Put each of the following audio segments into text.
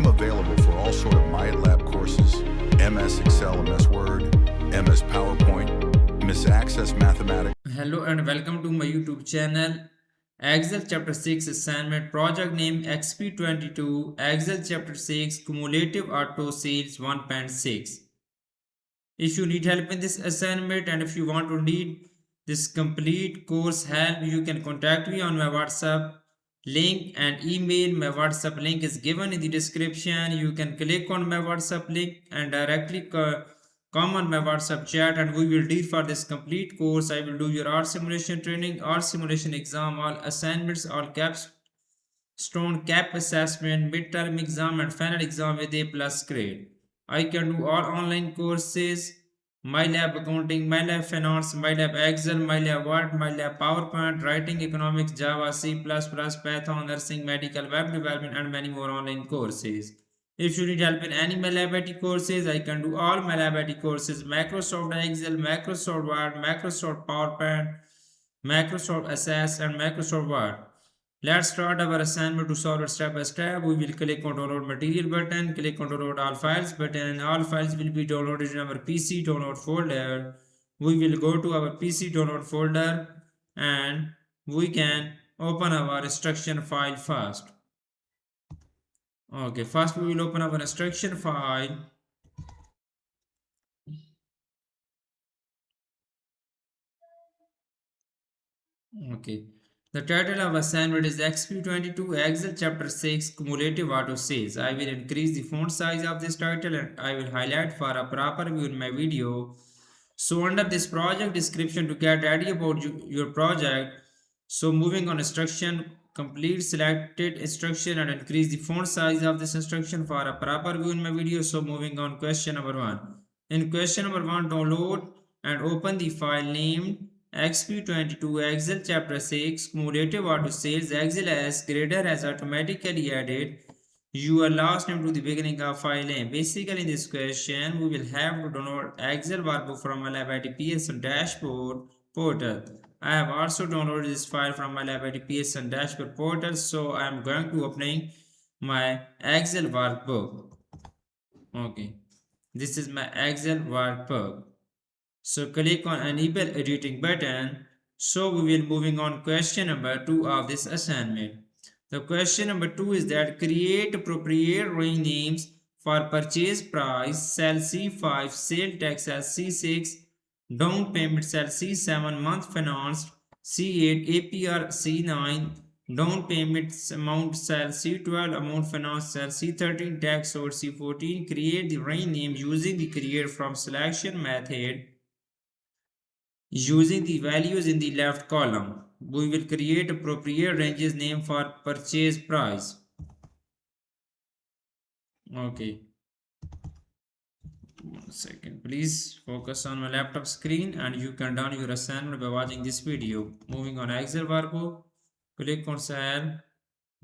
I'm available for all sort of MyLab courses, MS Excel, MS Word, MS PowerPoint, MS Access Mathematics. Hello and welcome to my YouTube channel. Excel Chapter 6 assignment, project name Exp22, Excel Chapter 6 Cumulative AutoSales 1.6. If you need help in this assignment and if you want to need this complete course help, you can contact me on my WhatsApp link and email. My WhatsApp link is given in the description. You can click on my WhatsApp link and directly come on my WhatsApp chat and we will deal for this complete course. I will do your art simulation training, art simulation exam, all assignments, all capstone cap assessment, midterm exam and final exam with A plus grade. I can do all online courses, MyLab Accounting, MyLab Finance, MyLab Excel, MyLab Word, MyLab PowerPoint, Writing Economics, Java, C++, Python, Nursing, Medical, Web Development and many more online courses. If you need help in any MyLab IT courses, I can do all MyLab IT courses, Microsoft Excel, Microsoft Word, Microsoft PowerPoint, Microsoft Access and Microsoft Word. Let's start our assignment. To solve it step by step. We will click on download material button, click on download all files button, and all files will be downloaded in our PC download folder. We will go to our PC download folder and we can open our instruction file first. Okay, first we will open our instruction file. Okay. The title of assignment is Exp22 Excel Chapter 6 Cumulative AutoSales. I will increase the font size of this title and I will highlight for a proper view in my video. So under this project description, to get idea about your project, so moving on instruction, complete selected instruction and increase the font size of this instruction for a proper view in my video. So moving on question number 1. In question number 1, download and open the file named Exp22 Excel Chapter 6 Cumulative AutoSales. Excel as grader has automatically added your last name to the beginning of file name. Basically in this question we will have to download Excel workbook from my MyLab PSN dashboard portal. I have also downloaded this file from my MyLab PSN dashboard portal, so I am going to opening my Excel workbook. Okay, this is my Excel workbook. So click on enable editing button. So we will moving on question number 2 of this assignment. The question number 2 is that create appropriate range names for purchase price cell C5, sale tax cell C6, down payment cell C7, month financed C8, APR C9, down payment amount cell C12, amount finance cell C13, tax or C14. Create the range name using the create from selection method. Using the values in the left column, we will create appropriate ranges name for purchase price. Okay. 1 second. Please focus on my laptop screen and you can done your assignment by watching this video. Moving on Excel workbook, click on cell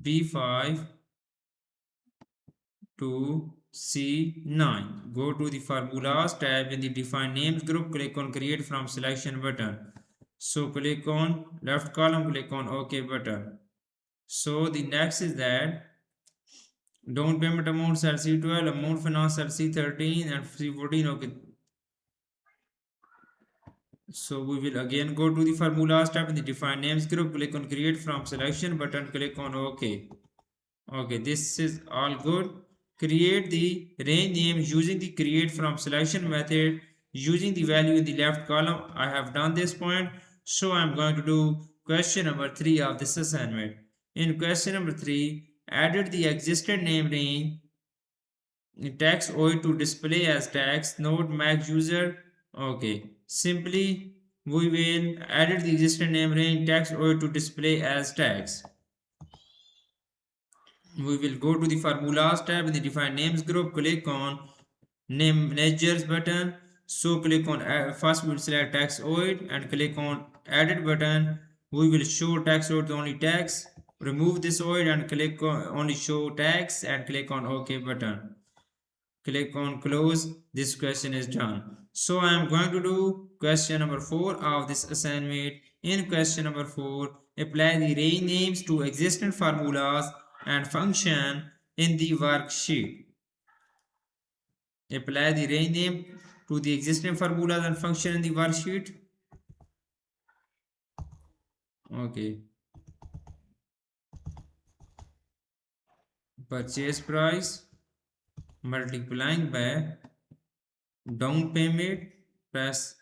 B5 to C9. Go to the formulas tab in the define names group, click on create from selection button. So click on left column, click on OK button. So the next is that down payment amount cell C12, amount finance cell C13 and C14. Okay. So we will again go to the formulas tab in the define names group, click on create from selection button, click on OK. Okay, this is all good. Create the range name using the create from selection method using the value in the left column. I have done this point, so I am going to do question number 3 of this assignment. In question number 3, added the existing name range tax owed to display as tax, note max user. Okay, simply we will added the existing name range tax owed to display as tax. We will go to the formulas tab in the define names group, click on name managers button. So click on first we will select tax owed and click on edit button. We will show tax owed only tax. Remove this owed and click on only show tax and click on OK button. Click on close. This question is done. So I am going to do question number 4 of this assignment. In question number 4, apply the range names to existing formulas and function in the worksheet. Apply the range name to the existing formulas and function in the worksheet. Okay. Purchase price multiplying by down payment plus,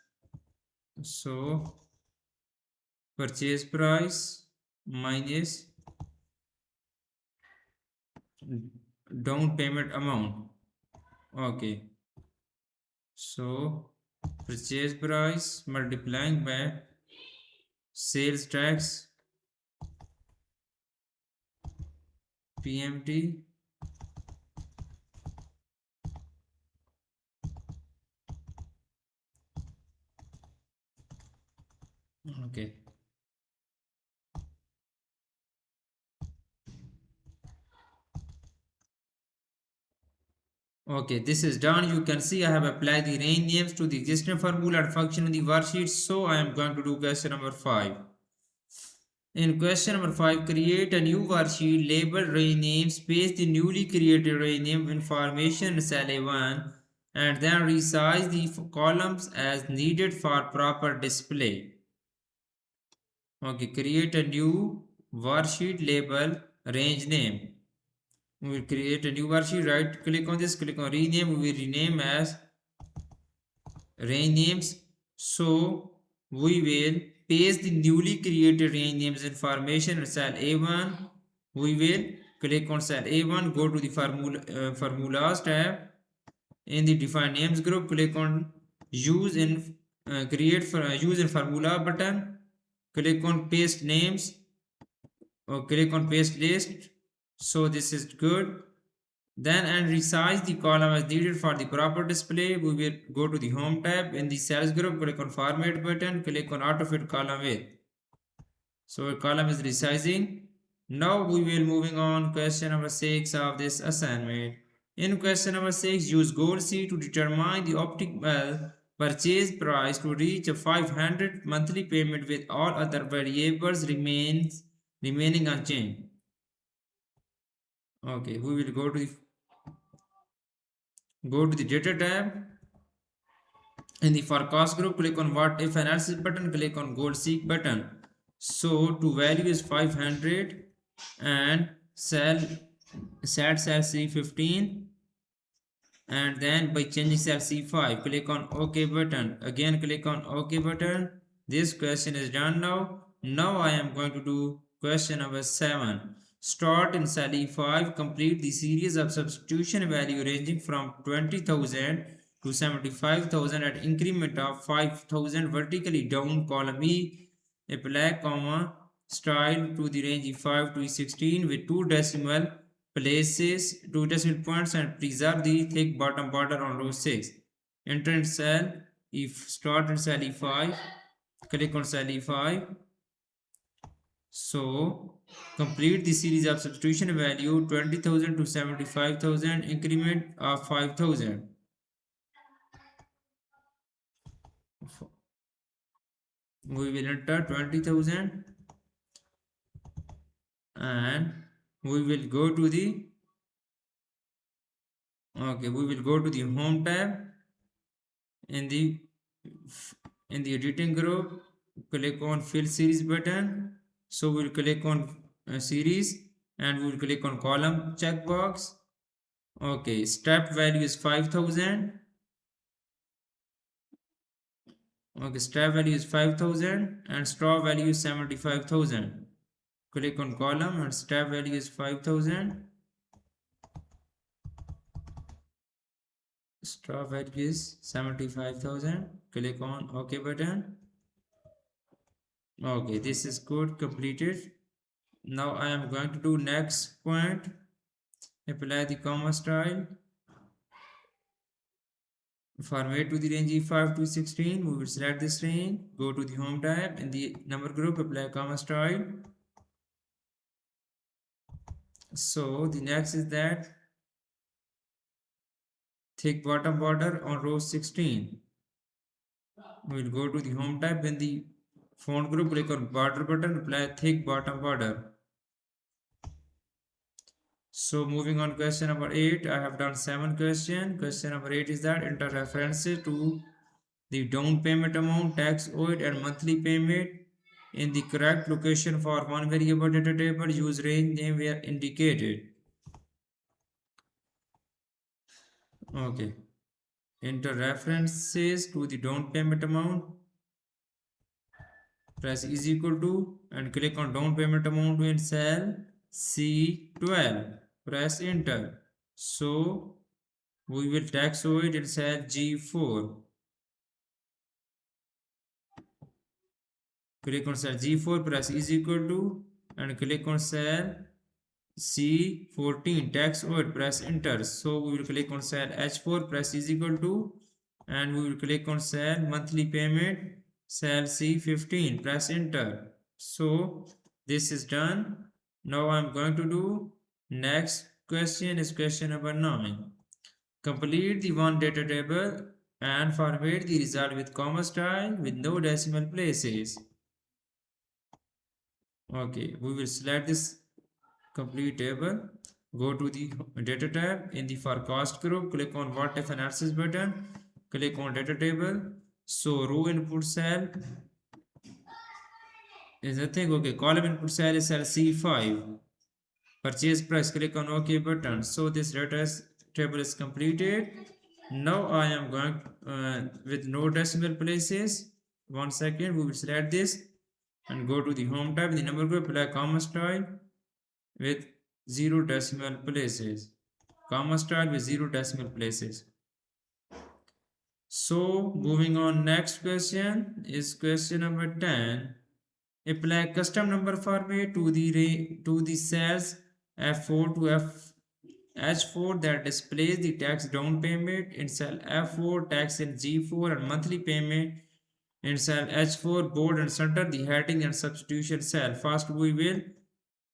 so purchase price minus down payment amount. Okay, so purchase price multiplying by sales tax PMT okay. Okay, this is done. You can see I have applied the range names to the existing formula and function in the worksheet. So I am going to do question number 5. In question number 5, create a new worksheet, label range names, paste the newly created range name information in cell A1, and then resize the columns as needed for proper display. Okay, create a new worksheet, label range name. We will create a new worksheet, right click on this, click on rename, we will rename as range names. So we will paste the newly created range names information in cell A1. We will click on cell A1, go to the formulas tab. In the define names group, click on use in use in formula button. Click on paste names or click on paste list. So this is good. Then and resize the column as needed for the proper display. We will go to the home tab. In the cells group, click on format button, click on auto fit column width. So a column is resizing. Now we will moving on question number 6 of this assignment. In question number 6, use goal C to determine the optimal purchase price to reach a 500 monthly payment with all other variables remaining unchanged. Okay, we will go to the data tab. In the forecast group, click on what if analysis button, click on goal seek button. So to value is 500 and set cell C15, and then by changing cell C5, click on OK button. Again click on OK button. This question is done now. Now I am going to do question number 7. Start in cell E5, complete the series of substitution value ranging from 20,000 to 75,000 at increment of 5,000 vertically down column E. Apply comma style to the range E5 to E16 with two decimal points, and preserve the thick bottom border on row 6. Enter in cell, if start in cell E5, click on cell E5. So complete the series of substitution value 20,000 to 75,000 increment of 5,000. We will enter 20,000 and we will go to the home tab. In the editing group, click on fill series button. So we'll click on series and we'll click on column checkbox. Okay, step value is 5,000. Okay, step value is 5,000 and straw value is 75,000. Click on column and step value is 5,000. Straw value is 75,000. Click on OK button. Okay, this is code completed. Now I am going to do next point. Apply the comma style. Format to the range E5 to 16. We will select this range. Go to the home tab. In the number group, apply comma style. So the next is that thick bottom border on row 16. We will go to the home tab. In the font group, click on border button, apply thick bottom border. So moving on, question number 8, I have done 7 questions. Question number 8 is that enter references to the down payment amount, tax owed and monthly payment in the correct location for one variable data table. Use range name where indicated. Okay. Enter references to the down payment amount. Press is equal to and click on down payment amount in cell C12. Press enter. So we will tax owed in cell G4. Click on cell G4, press is equal to and click on cell C14 tax owed, press enter. So we will click on cell H4, press is equal to and we will click on cell monthly payment, cell C15, press enter. So this is done. Now I am going to do next question is question number 9. Complete the one data table and format the result with comma style with no decimal places. Okay, we will select this complete table. Go to the data tab in the forecast group, click on what if analysis button, click on data table. So row input cell is nothing. Okay, column input cell is cell C5. Purchase price, click on OK button. So this data table is completed. Now I am going with no decimal places. 1 second, we will select this and go to the home tab in the number group, apply comma style with 0 decimal places. Comma style with 0 decimal places. So moving on, next question is question number 10. Apply custom number format to the cells F4 to H4 that displays the tax down payment in cell F4, tax in G4 and monthly payment in cell H4, bold and center the heading and substitution cell. First we will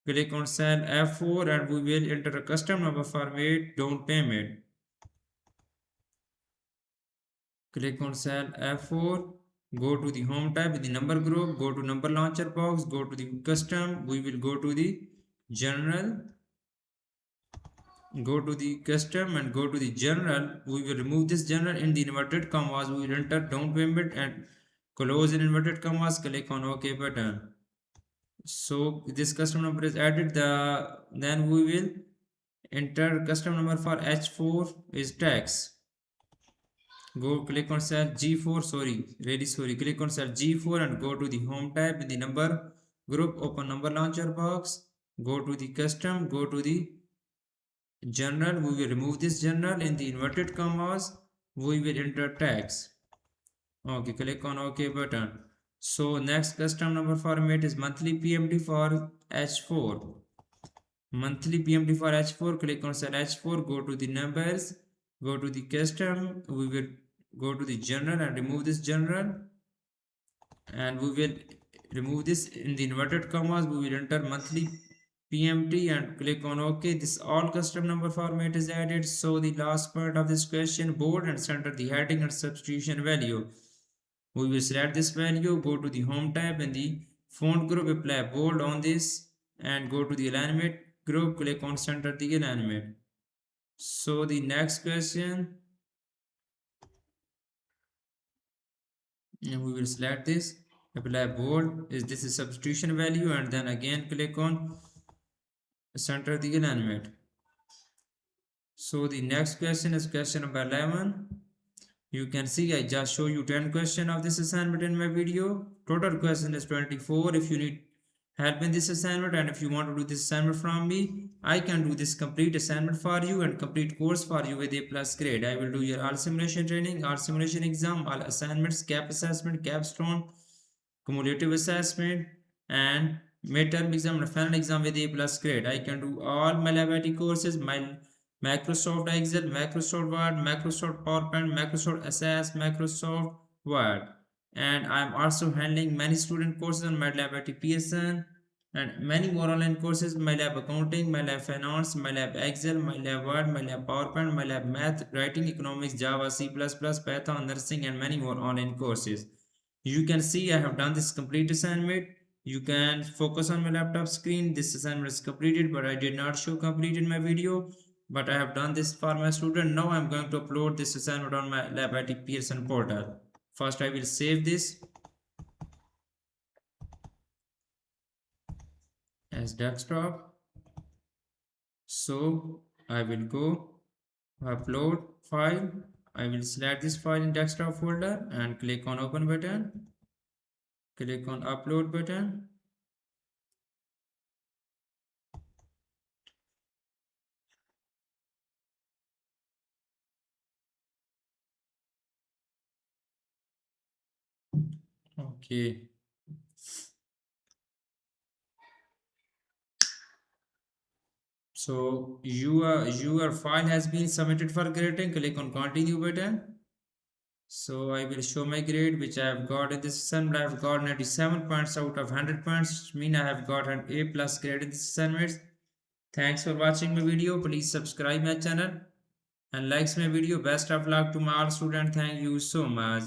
click on cell F4 and we will enter a custom number format down payment. Click on cell F4, go to the home tab in the number group, go to number launcher box, go to the custom, we will go to the general, go to the custom and go to the general. We will remove this general in the inverted commas, we will enter down payment and close in inverted commas, click on OK button. So this custom number is added, then we will enter custom number for H4 is tax. Go click on cell G4, click on cell G4 and go to the home tab in the number group, open number launcher box, go to the custom, go to the general, we will remove this general in the inverted commas, we will enter tax. Okay, click on OK button. So next custom number format is monthly PMD for H4. Monthly PMD for H4, click on cell H4, go to the numbers, go to the custom, we will go to the general and remove this general and we will remove this in the inverted commas, we will enter monthly PMT and click on OK. This all custom number format is added. So the last part of this question, bold and center the heading and substitution value. We will select this value, go to the home tab and the font group, apply bold on this and go to the alignment group, click on center the alignment. So the next question, and we will select this, apply bold, is this is substitution value and then again click on center the alignment. So the next question is question number 11. You can see I just show you 10 questions of this assignment in my video. Total question is 24. If you need help in this assignment and if you want to do this assignment from me, I can do this complete assignment for you and complete course for you with A+ grade. I will do your all simulation training, all simulation exam, all assignments, gap assessment, capstone, cumulative assessment and midterm exam and final exam with A+ grade. I can do all my laboratory courses, my Microsoft Excel, Microsoft Word, Microsoft PowerPoint, Microsoft Access, Microsoft Word. And I'm also handling many student courses on MATLAB at PSN and many more online courses, MATLAB Accounting, MATLAB Finance, MATLAB Excel, MATLAB Word, MATLAB PowerPoint, MATLAB Math, Writing, Economics, Java, C++, Python, Nursing and many more online courses. You can see I have done this complete assignment You can focus on my laptop screen. This assignment is completed, but I did not show complete in my video. But I have done this for my student. Now I'm going to upload this assignment on my Labatic Pearson portal. First, I will save this as desktop. So I will go upload file. I will select this file in desktop folder and click on open button. Click on upload button. Okay. So your file has been submitted for grading. Click on continue button. So I will show my grade which I have got in this assignment. I have got 97 points out of 100 points, which means I have got an A plus grade in this assignment. Thanks for watching my video. Please subscribe my channel and likes my video. Best of luck to my all students. Thank you so much.